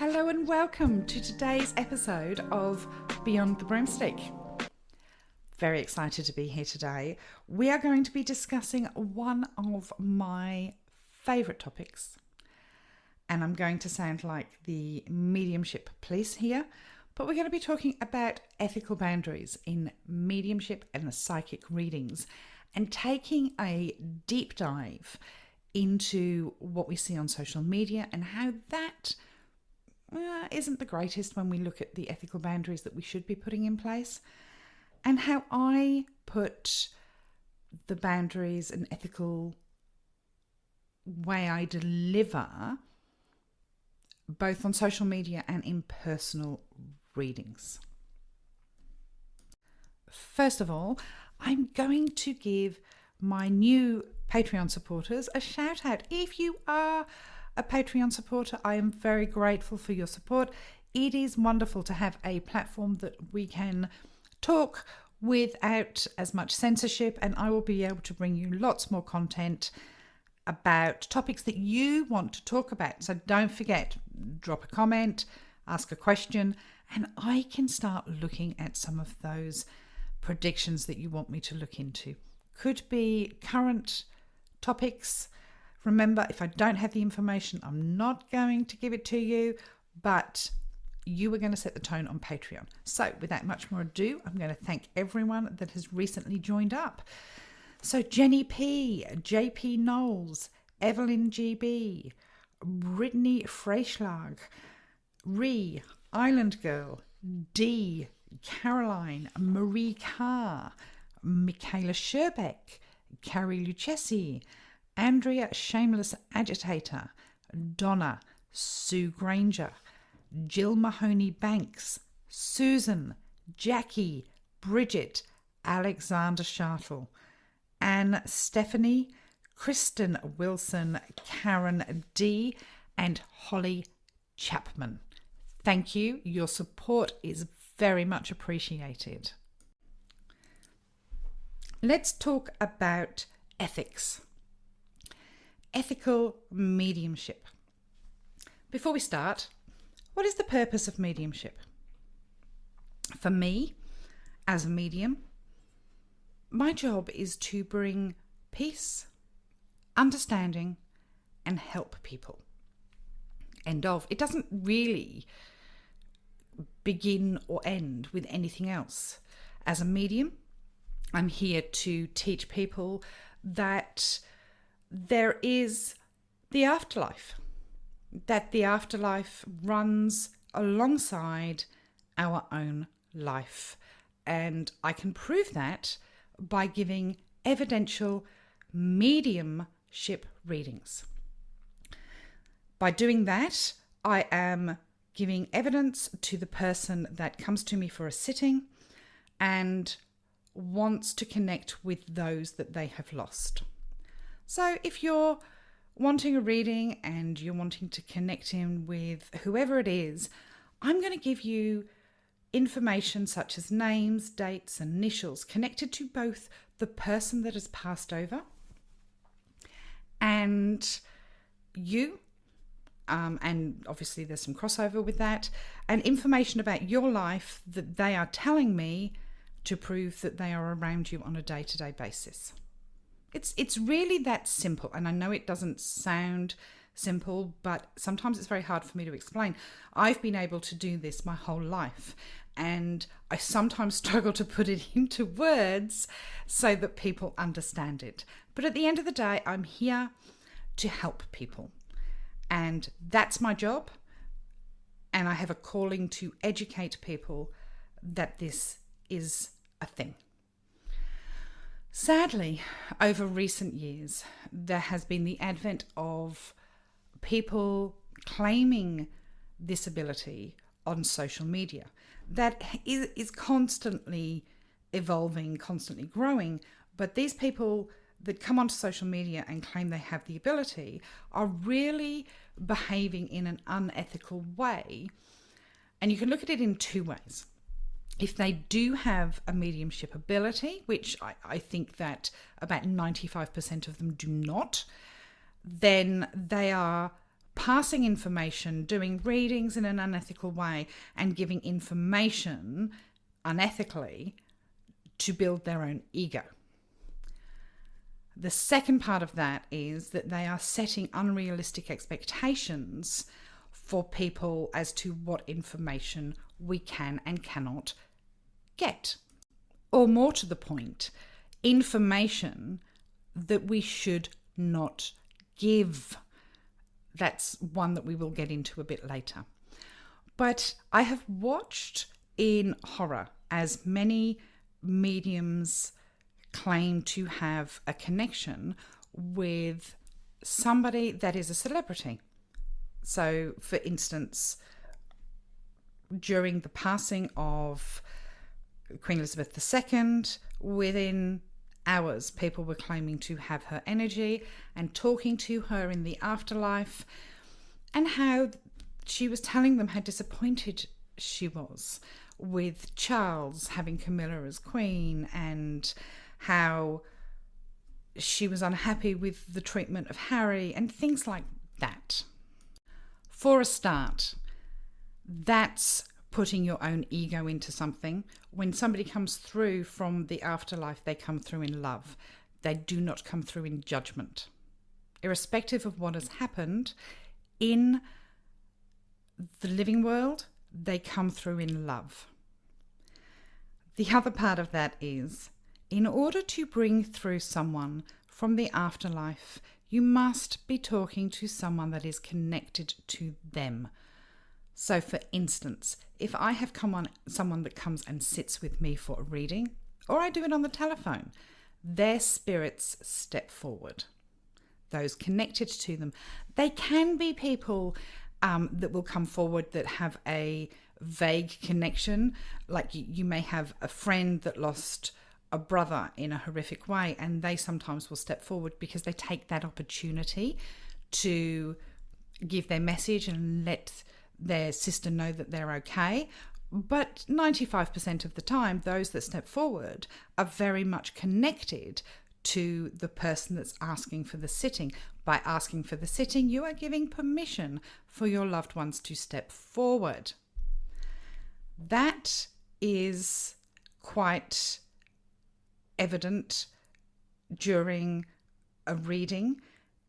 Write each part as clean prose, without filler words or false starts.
Hello and welcome to today's episode of Beyond the Broomstick. Very excited to be here today. We are going to be discussing one of my favourite topics. And I'm going to sound like the mediumship police here, but we're going to be talking about ethical boundaries in mediumship and psychic readings and taking a deep dive into what we see on social media and how that isn't the greatest when we look at the ethical boundaries that we should be putting in place, and how I put the boundaries and ethical way I deliver both on social media and in personal readings. First of all, I'm going to give my new Patreon supporters a shout out. If you are a Patreon supporter, I am very grateful for your support. It is wonderful to have a platform that we can talk without as much censorship, and I will be able to bring you lots more content about topics that you want to talk about. So don't forget, drop a comment, ask a question, and I can start looking at some of those predictions that you want me to look into. Could be current topics. Remember, if I don't have the information, I'm not going to give it to you, but you are going to set the tone on Patreon. So without much more ado, I'm going to thank everyone that has recently joined up. So Jenny P, JP Knowles, Evelyn GB, Brittany Freischlag, Ree, Island Girl, D, Caroline, Marie Carr, Michaela Sherbeck, Carrie Lucchesi, Andrea Shameless Agitator, Donna, Sue Granger, Jill Mahoney Banks, Susan, Jackie, Bridget, Alexander Shartle, Anne Stephanie, Kristen Wilson, Karen D, and Holly Chapman. Thank you. Your support is very much appreciated. Let's talk about ethics. Ethical mediumship. Before we start, what is the purpose of mediumship? For me, as a medium, my job is to bring peace, understanding, and help people. End of. It doesn't really begin or end with anything else. As a medium, I'm here to teach people that there is the afterlife, that the afterlife runs alongside our own life. And I can prove that by giving evidential mediumship readings. By doing that, I am giving evidence to the person that comes to me for a sitting and wants to connect with those that they have lost. So if you're wanting a reading and you're wanting to connect in with whoever it is, I'm going to give you information such as names, dates, and initials connected to both the person that has passed over and you, and obviously there's some crossover with that, and information about your life that they are telling me to prove that they are around you on a day-to-day basis. It's really that simple, and I know it doesn't sound simple, but sometimes it's very hard for me to explain. I've been able to do this my whole life, and I sometimes struggle to put it into words so that people understand it. But at the end of the day, I'm here to help people, and that's my job, and I have a calling to educate people that this is a thing. Sadly, over recent years, there has been the advent of people claiming this ability on social media that is constantly evolving, constantly growing. But these people that come onto social media and claim they have the ability are really behaving in an unethical way. And you can look at it in two ways. If they do have a mediumship ability, which I think that about 95% of them do not, then they are passing information, doing readings in an unethical way, and giving information unethically to build their own ego. The second part of that is that they are setting unrealistic expectations for people as to what information we can and cannot get. Or more to the point, information that we should not give. That's one that we will get into a bit later. But I have watched in horror as many mediums claim to have a connection with somebody that is a celebrity. So, for instance, during the passing of Queen Elizabeth II, within hours, people were claiming to have her energy and talking to her in the afterlife, and how she was telling them how disappointed she was with Charles having Camilla as queen, and how she was unhappy with the treatment of Harry and things like that. For a start, that's putting your own ego into something. When somebody comes through from the afterlife, they come through in love. They do not come through in judgment. Irrespective of what has happened in the living world, they come through in love. The other part of that is, in order to bring through someone from the afterlife, you must be talking to someone that is connected to them. So, for instance, if I have someone that comes and sits with me for a reading, or I do it on the telephone, their spirits step forward. Those connected to them. They can be people that will come forward that have a vague connection. Like you may have a friend that lost a brother in a horrific way, and they sometimes will step forward because they take that opportunity to give their message and let their sister know that they're okay. But 95% of the time, those that step forward are very much connected to the person that's asking for the sitting. By asking for the sitting, you are giving permission for your loved ones to step forward. That is quite evident during a reading,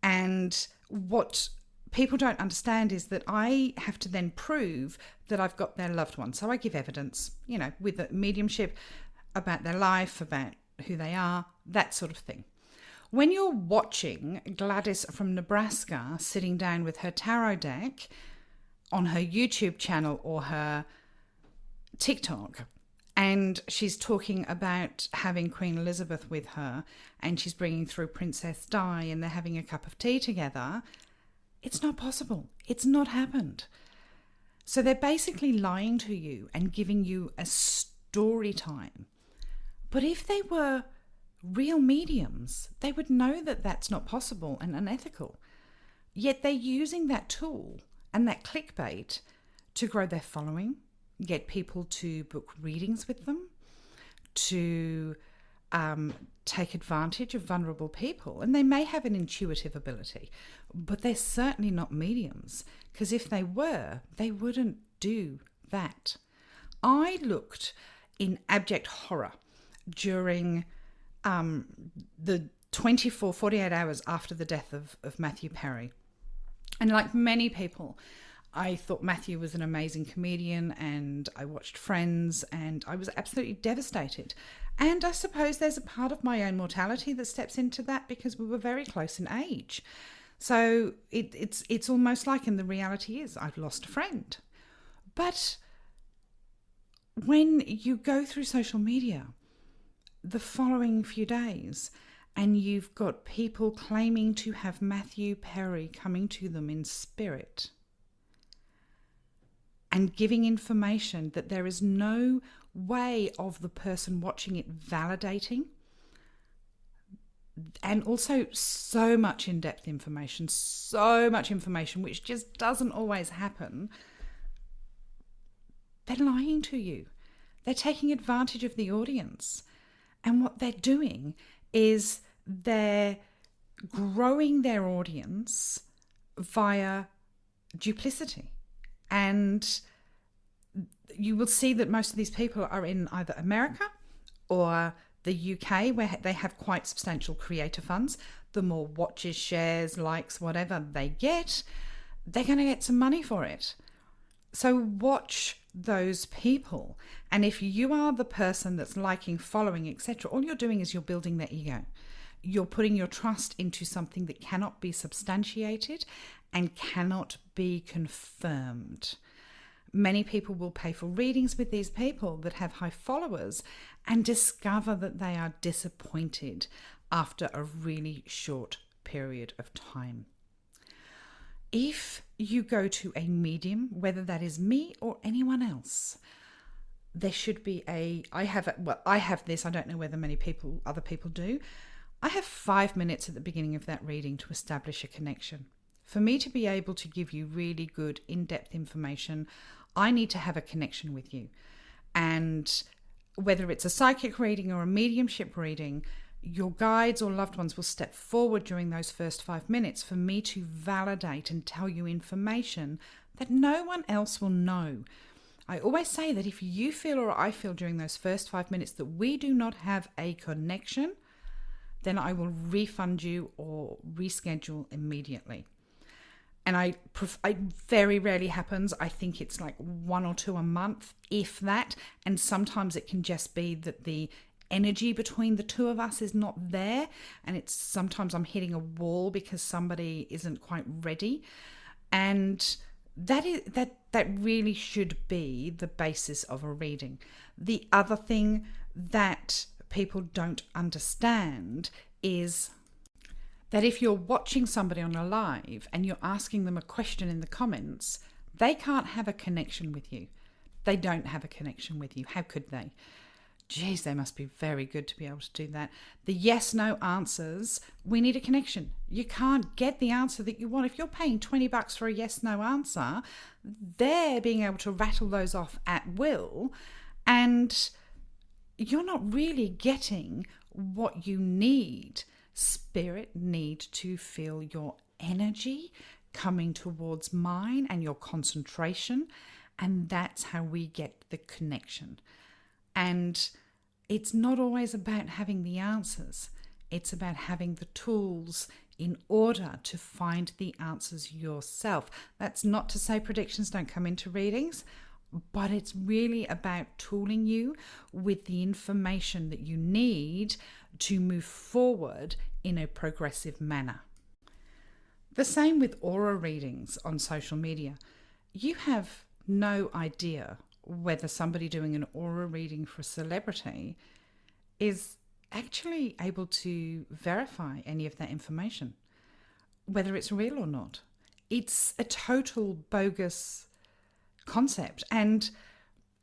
and what people don't understand is that I have to then prove that I've got their loved one. So I give evidence, with the mediumship, about their life, about who they are, that sort of thing. When you're watching Gladys from Nebraska sitting down with her tarot deck on her YouTube channel or her TikTok, and she's talking about having Queen Elizabeth with her, and she's bringing through Princess Di, and they're having a cup of tea together, it's not possible. It's not happened. So they're basically lying to you and giving you a story time. But if they were real mediums, they would know that that's not possible and unethical. Yet they're using that tool and that clickbait to grow their following, get people to book readings with them, to take advantage of vulnerable people. And they may have an intuitive ability, but they're certainly not mediums, because if they were, they wouldn't do that. I looked in abject horror during the 48 hours after the death of Matthew Perry. And like many people, I thought Matthew was an amazing comedian, and I watched Friends, and I was absolutely devastated. And I suppose there's a part of my own mortality that steps into that, because we were very close in age. So it's almost like, and the reality is, I've lost a friend. But when you go through social media the following few days, and you've got people claiming to have Matthew Perry coming to them in spirit and giving information that there is no way of the person watching it validating, and also so much in-depth information, which just doesn't always happen, they're lying to you. They're taking advantage of the audience. And what they're doing is they're growing their audience via duplicity. And you will see that most of these people are in either America or the UK, where they have quite substantial creator funds. The more watches, shares, likes, whatever they get, they're going to get some money for it. So watch those people. And if you are the person that's liking, following, etc., all you're doing is you're building their ego. You're putting your trust into something that cannot be substantiated and cannot be confirmed. Many people will pay for readings with these people that have high followers and discover that they are disappointed after a really short period of time. If you go to a medium, whether that is me or anyone else, there should be I have this, I don't know whether other people do. I have 5 minutes at the beginning of that reading to establish a connection. For me to be able to give you really good in-depth information, I need to have a connection with you. And whether it's a psychic reading or a mediumship reading, your guides or loved ones will step forward during those first 5 minutes for me to validate and tell you information that no one else will know. I always say that if you feel or I feel during those first 5 minutes that we do not have a connection, then I will refund you or reschedule immediately. And I very rarely happens. I think it's like 1 or 2 a month, if that. And sometimes it can just be that the energy between the two of us is not there. And it's sometimes I'm hitting a wall because somebody isn't quite ready. And that really should be the basis of a reading. The other thing that people don't understand is that if you're watching somebody on a live and you're asking them a question in the comments, they can't have a connection with you. They don't have a connection with you. How could they? Geez, they must be very good to be able to do that. The yes-no answers, we need a connection. You can't get the answer that you want. If you're paying $20 for a yes-no answer, they're being able to rattle those off at will, and you're not really getting what you need. Spirit need to feel your energy coming towards mine and your concentration, and that's how we get the connection. And it's not always about having the answers. It's about having the tools in order to find the answers yourself. That's not to say predictions don't come into readings, but it's really about tooling you with the information that you need to move forward in a progressive manner. The same with aura readings on social media. You have no idea whether somebody doing an aura reading for a celebrity is actually able to verify any of that information, whether it's real or not. It's a total bogus concept. And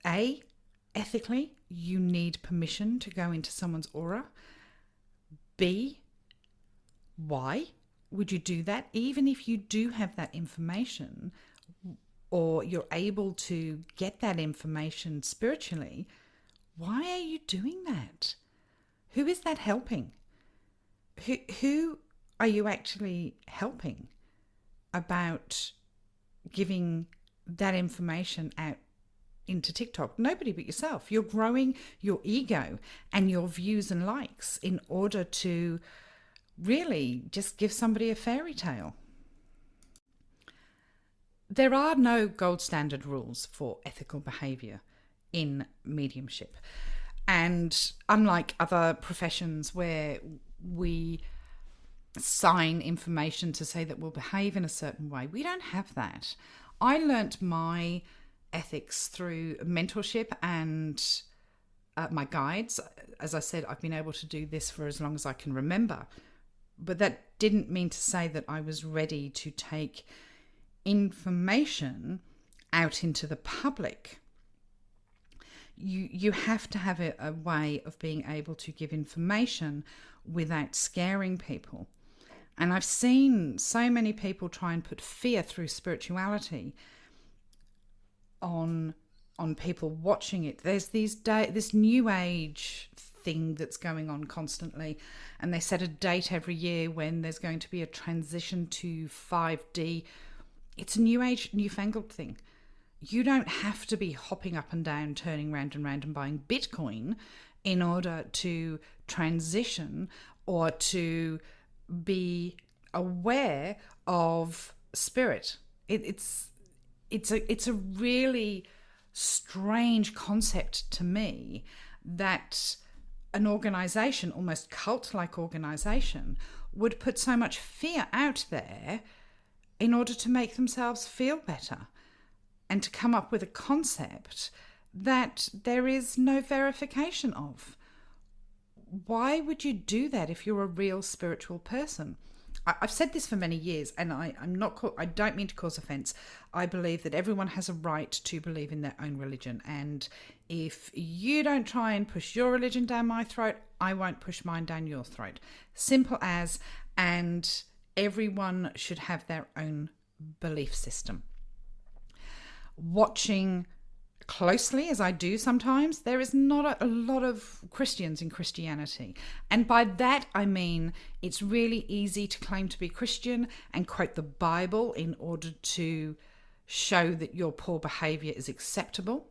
ethically, you need permission to go into someone's aura. B, why would you do that? Even if you do have that information, or you're able to get that information spiritually, why are you doing that? Who is that helping? Who are you actually helping about giving that information out into TikTok? Nobody but yourself. You're growing your ego and your views and likes in order to really just give somebody a fairy tale. There are no gold standard rules for ethical behaviour in mediumship. And unlike other professions where we sign information to say that we'll behave in a certain way, we don't have that. I learnt my ethics through mentorship and my guides. As I said, I've been able to do this for as long as I can remember. But that didn't mean to say that I was ready to take information out into the public. You have to have a way of being able to give information without scaring people. And I've seen so many people try and put fear through spirituality on people watching it. There's this new age thing that's going on constantly, and they set a date every year when there's going to be a transition to 5D It's a new age, newfangled thing. You don't have to be hopping up and down, turning round and round and buying Bitcoin in order to transition or to be aware of spirit. It's a really strange concept to me that an organization, almost cult-like organization, would put so much fear out there in order to make themselves feel better and to come up with a concept that there is no verification of. Why would you do that if you're a real spiritual person? I've said this for many years, and I don't mean to cause offence. I believe that everyone has a right to believe in their own religion, and if you don't try and push your religion down my throat, I won't push mine down your throat. Simple as, and everyone should have their own belief system. Watching closely, as I do sometimes, there is not a lot of Christians in Christianity. And by that I mean it's really easy to claim to be Christian and quote the Bible in order to show that your poor behaviour is acceptable.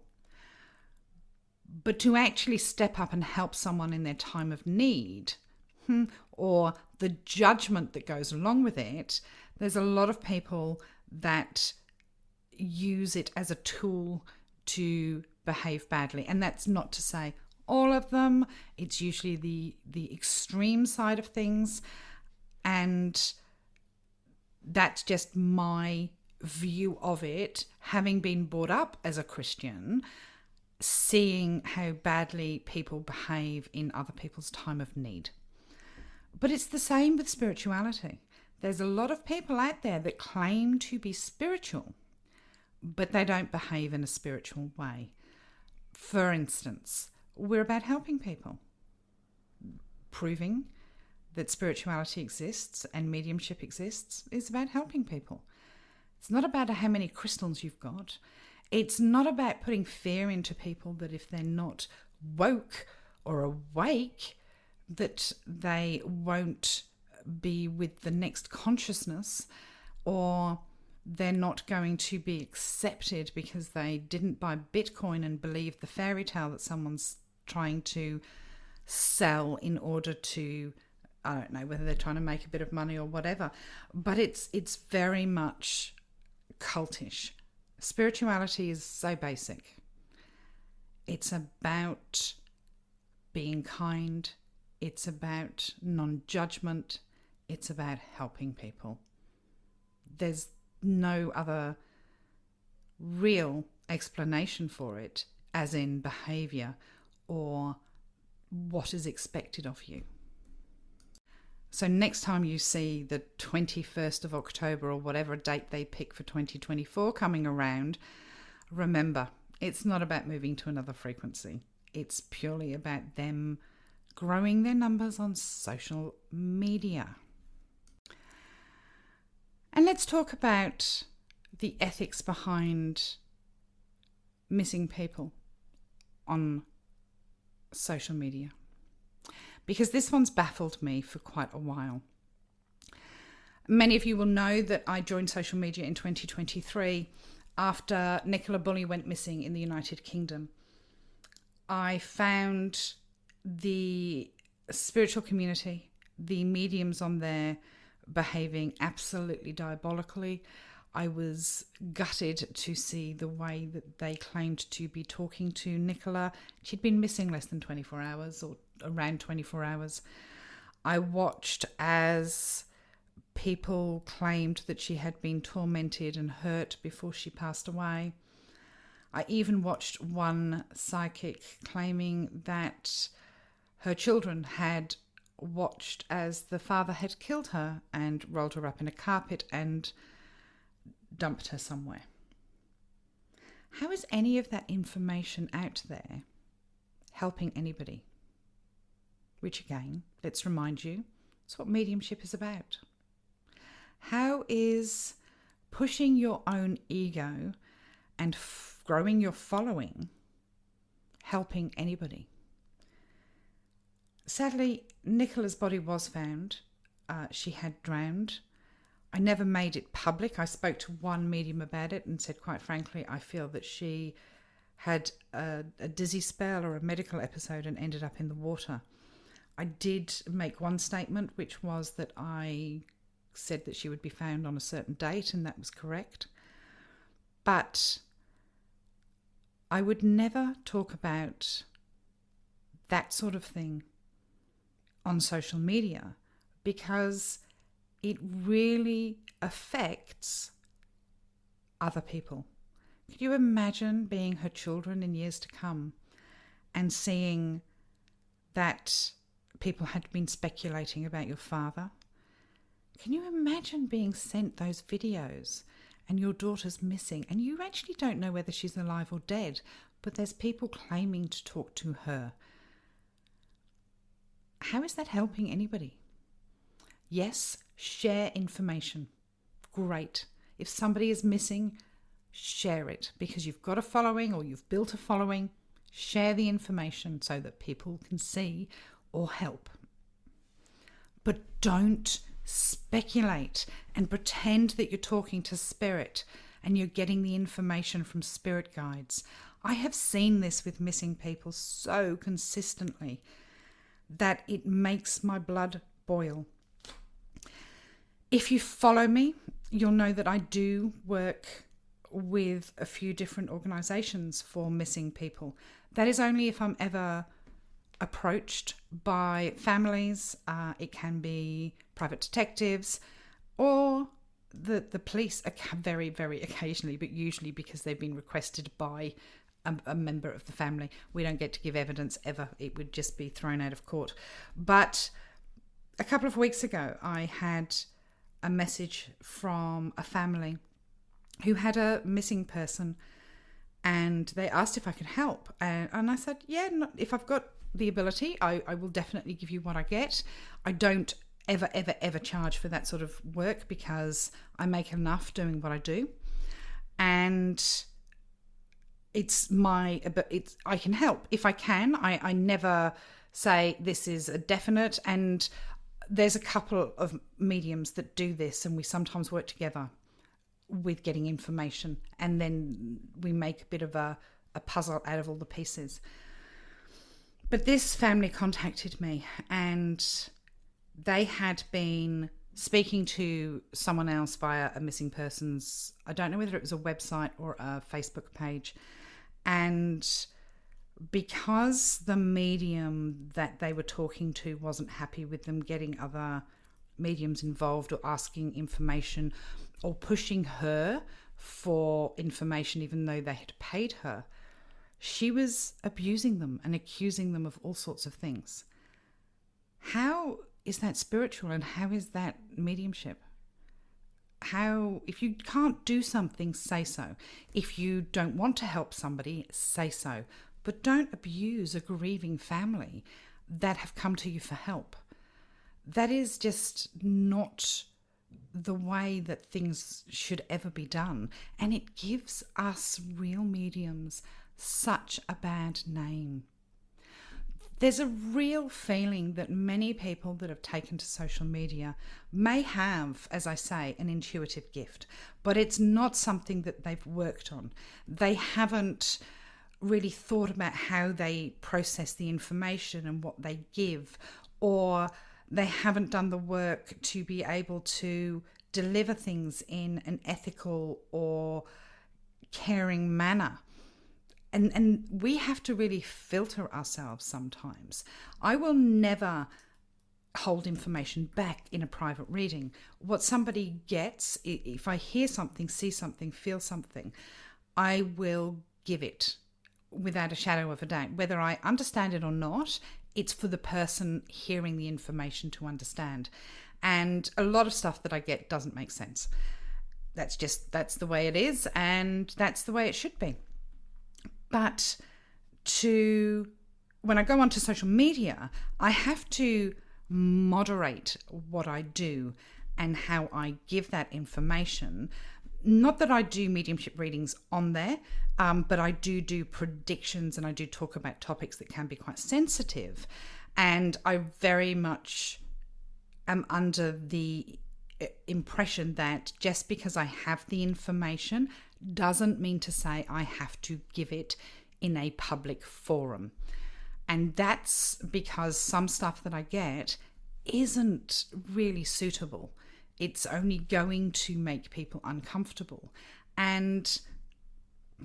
But to actually step up and help someone in their time of need, or the judgment that goes along with it, there's a lot of people that use it as a tool to behave badly. And that's not to say all of them. It's usually the extreme side of things. And that's just my view of it, having been brought up as a Christian, seeing how badly people behave in other people's time of need. But it's the same with spirituality. There's a lot of people out there that claim to be spiritual, but they don't behave in a spiritual way. For instance, we're about helping people. Proving that spirituality exists and mediumship exists is about helping people. It's not about how many crystals you've got. It's not about putting fear into people that if they're not woke or awake, that they won't be with the next consciousness, or they're not going to be accepted because they didn't buy Bitcoin and believe the fairy tale that someone's trying to sell in order to, I don't know, whether they're trying to make a bit of money or whatever. But it's very much cultish. Spirituality is so basic. It's about being kind. It's about non-judgment. It's about helping people. There's no other real explanation for it, as in behaviour or what is expected of you. So next time you see the 21st of October or whatever date they pick for 2024 coming around, remember, it's not about moving to another frequency. It's purely about them growing their numbers on social media. And let's talk about the ethics behind missing people on social media, because this one's baffled me for quite a while. Many of you will know that I joined social media in 2023 after Nicola Bulley went missing in the United Kingdom. I found the spiritual community, the mediums on there, behaving absolutely diabolically. I was gutted to see the way that they claimed to be talking to Nicola. She'd been missing less than 24 hours or around 24 hours. I watched as people claimed that she had been tormented and hurt before she passed away. I even watched one psychic claiming that her children had watched as the father had killed her and rolled her up in a carpet and dumped her somewhere. How is any of that information out there helping anybody? Which again, let's remind you, it's what mediumship is about. How is pushing your own ego and growing your following helping anybody? Sadly, Nicola's body was found. She had drowned. I never made it public. I spoke to one medium about it and said, quite frankly, I feel that she had a dizzy spell or a medical episode and ended up in the water. I did make one statement, which was that I said that she would be found on a certain date, and that was correct. But I would never talk about that sort of thing on social media because it really affects other people. Could you imagine being her children in years to come and seeing that people had been speculating about your father? Can you imagine being sent those videos and your daughter's missing and you actually don't know whether she's alive or dead, but there's people claiming to talk to her? How is that helping anybody? Yes, share information. Great. If somebody is missing, share it because you've got a following or you've built a following. Share the information so that people can see or help. But don't speculate and pretend that you're talking to spirit and you're getting the information from spirit guides. I have seen this with missing people so consistently that it makes my blood boil. If you follow me, you'll know that I do work with a few different organisations for missing people. That is only if I'm ever approached by families. It can be private detectives or the police very, very occasionally, but usually because they've been requested by a member of the family. We don't get to give evidence ever. It would just be thrown out of court. But a couple of weeks ago, I had a message from a family who had a missing person and they asked if I could help. And I said, yeah, if I've got the ability, I will definitely give you what I get. I don't ever charge for that sort of work because I make enough doing what I do. And I can help if I can. I never say this is a definite, and there's a couple of mediums that do this, and we sometimes work together with getting information, and then we make a bit of a puzzle out of all the pieces. But this family contacted me, and they had been speaking to someone else via a missing persons, I don't know whether it was a website or a Facebook page, and because the medium that they were talking to wasn't happy with them getting other mediums involved or asking information or pushing her for information even though they had paid her, she was abusing them and accusing them of all sorts of things. How is that spiritual and how is that mediumship? If you can't do something, say so. If you don't want to help somebody, say so. But don't abuse a grieving family that have come to you for help. That is just not the way that things should ever be done. And it gives us real mediums such a bad name. There's a real feeling that many people that have taken to social media may have, as I say, an intuitive gift, but it's not something that they've worked on. They haven't really thought about how they process the information and what they give, or they haven't done the work to be able to deliver things in an ethical or caring manner. And we have to really filter ourselves sometimes. I will never hold information back in a private reading. What somebody gets, if I hear something, see something, feel something, I will give it without a shadow of a doubt. Whether I understand it or not, it's for the person hearing the information to understand. And a lot of stuff that I get doesn't make sense. That's the way it is, and that's the way it should be. But when I go onto social media, I have to moderate what I do and how I give that information. Not that I do mediumship readings on there, but I do predictions and I do talk about topics that can be quite sensitive. And I very much am under the impression that just because I have the information doesn't mean to say I have to give it in a public forum. And that's because some stuff that I get isn't really suitable. It's only going to make people uncomfortable. And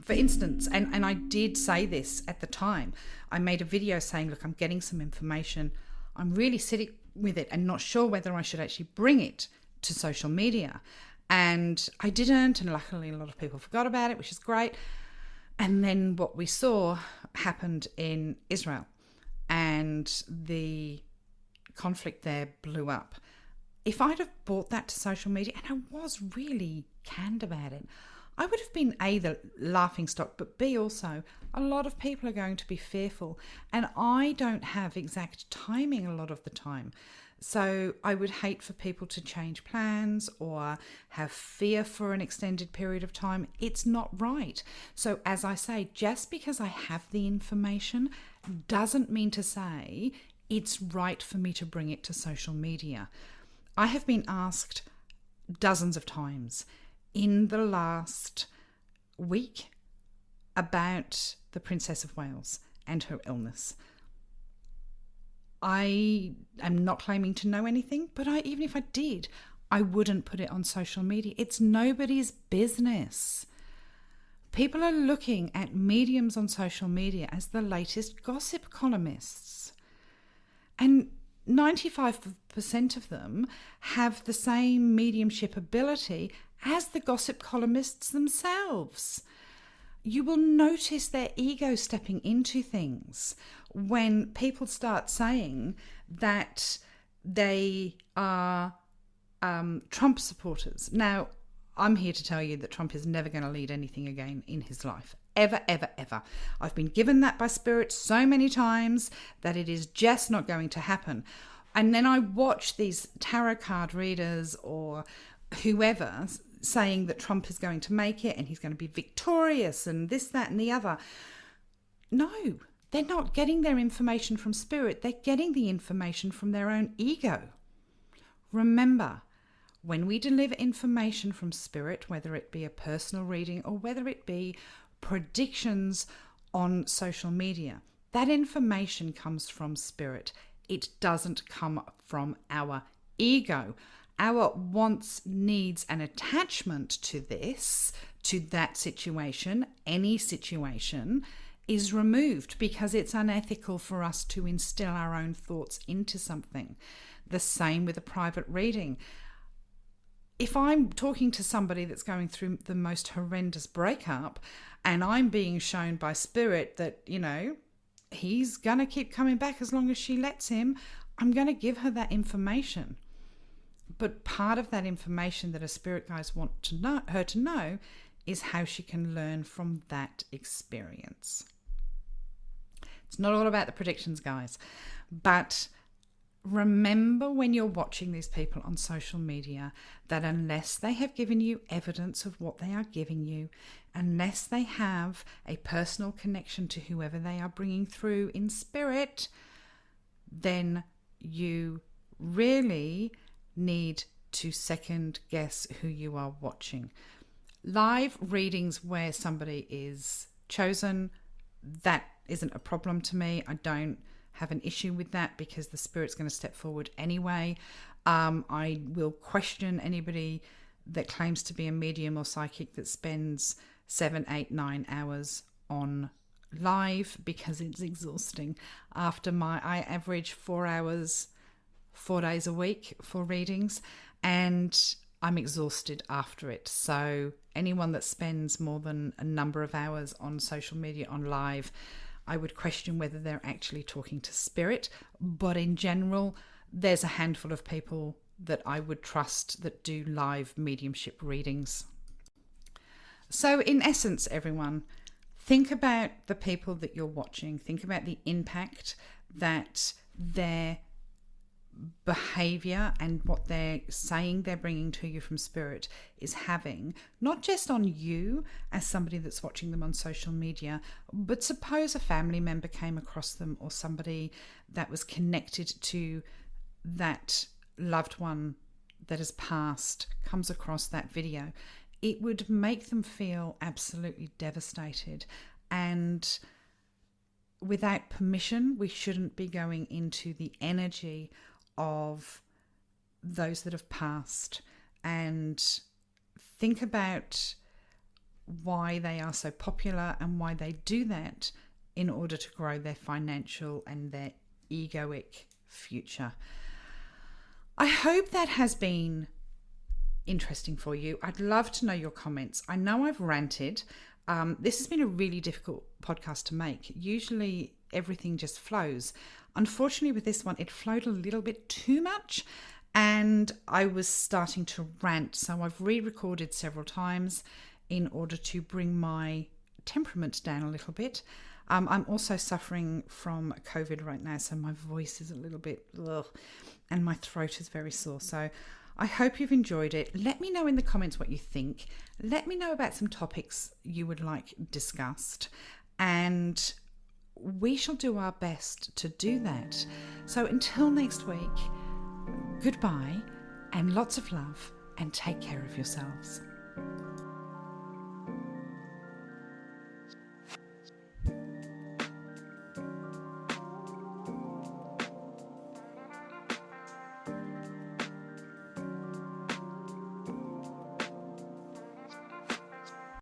for instance, and I did say this at the time, I made a video saying, look, I'm getting some information. I'm really sitting with it and not sure whether I should actually bring it to social media. And I didn't, and luckily a lot of people forgot about it, which is great. And then what we saw happened in Israel, and the conflict there blew up. If I'd have brought that to social media, and I was really canned about it, I would have been A, the laughing stock, but B, also a lot of people are going to be fearful, and I don't have exact timing a lot of the time. So I would hate for people to change plans or have fear for an extended period of time. It's not right. So as I say, just because I have the information doesn't mean to say it's right for me to bring it to social media. I have been asked dozens of times in the last week about the Princess of Wales and her illness. I am not claiming to know anything, but even if I did, I wouldn't put it on social media. It's nobody's business. People are looking at mediums on social media as the latest gossip columnists. And 95% of them have the same mediumship ability as the gossip columnists themselves. You will notice their ego stepping into things when people start saying that they are Trump supporters. Now, I'm here to tell you that Trump is never going to lead anything again in his life. Ever, ever, ever. I've been given that by Spirit so many times that it is just not going to happen. And then I watch these tarot card readers or whoever saying that Trump is going to make it and he's going to be victorious and this, that, and the other. No, they're not getting their information from Spirit. They're getting the information from their own ego. Remember, when we deliver information from Spirit, whether it be a personal reading or whether it be predictions on social media, that information comes from Spirit. It doesn't come from our ego. Our wants, needs, and attachment to this, to that situation, any situation, is removed because it's unethical for us to instill our own thoughts into something. The same with a private reading. If I'm talking to somebody that's going through the most horrendous breakup and I'm being shown by Spirit that, he's going to keep coming back as long as she lets him, I'm going to give her that information. But part of that information that a spirit guides want her to know is how she can learn from that experience. It's not all about the predictions, guys. But remember when you're watching these people on social media that unless they have given you evidence of what they are giving you, unless they have a personal connection to whoever they are bringing through in spirit, then you really need to second guess who you are watching. Live readings where somebody is chosen, that isn't a problem to me. I don't have an issue with that because the Spirit's going to step forward anyway. I will question anybody that claims to be a medium or psychic that spends 7, 8, 9 hours on live because it's exhausting. I average 4 hours 4 days a week for readings and I'm exhausted after it. So anyone that spends more than a number of hours on social media on live, I would question whether they're actually talking to Spirit. But in general, there's a handful of people that I would trust that do live mediumship readings. So in essence, everyone, think about the people that you're watching. Think about the impact that their behaviour and what they're saying they're bringing to you from Spirit is having, not just on you as somebody that's watching them on social media, but suppose a family member came across them or somebody that was connected to that loved one that has passed comes across that video, it would make them feel absolutely devastated. And without permission, we shouldn't be going into the energy of those that have passed. And think about why they are so popular and why they do that in order to grow their financial and their egoic future. I hope that has been interesting for you. I'd love to know your comments. I know I've ranted. This has been a really difficult podcast to make. Usually everything just flows. Unfortunately with this one, it flowed a little bit too much and I was starting to rant. So I've re-recorded several times in order to bring my temperament down a little bit. I'm also suffering from COVID right now, so my voice is a little bit and my throat is very sore. So I hope you've enjoyed it. Let me know in the comments what you think. Let me know about some topics you would like discussed, and we shall do our best to do that. So until next week, goodbye and lots of love, and take care of yourselves.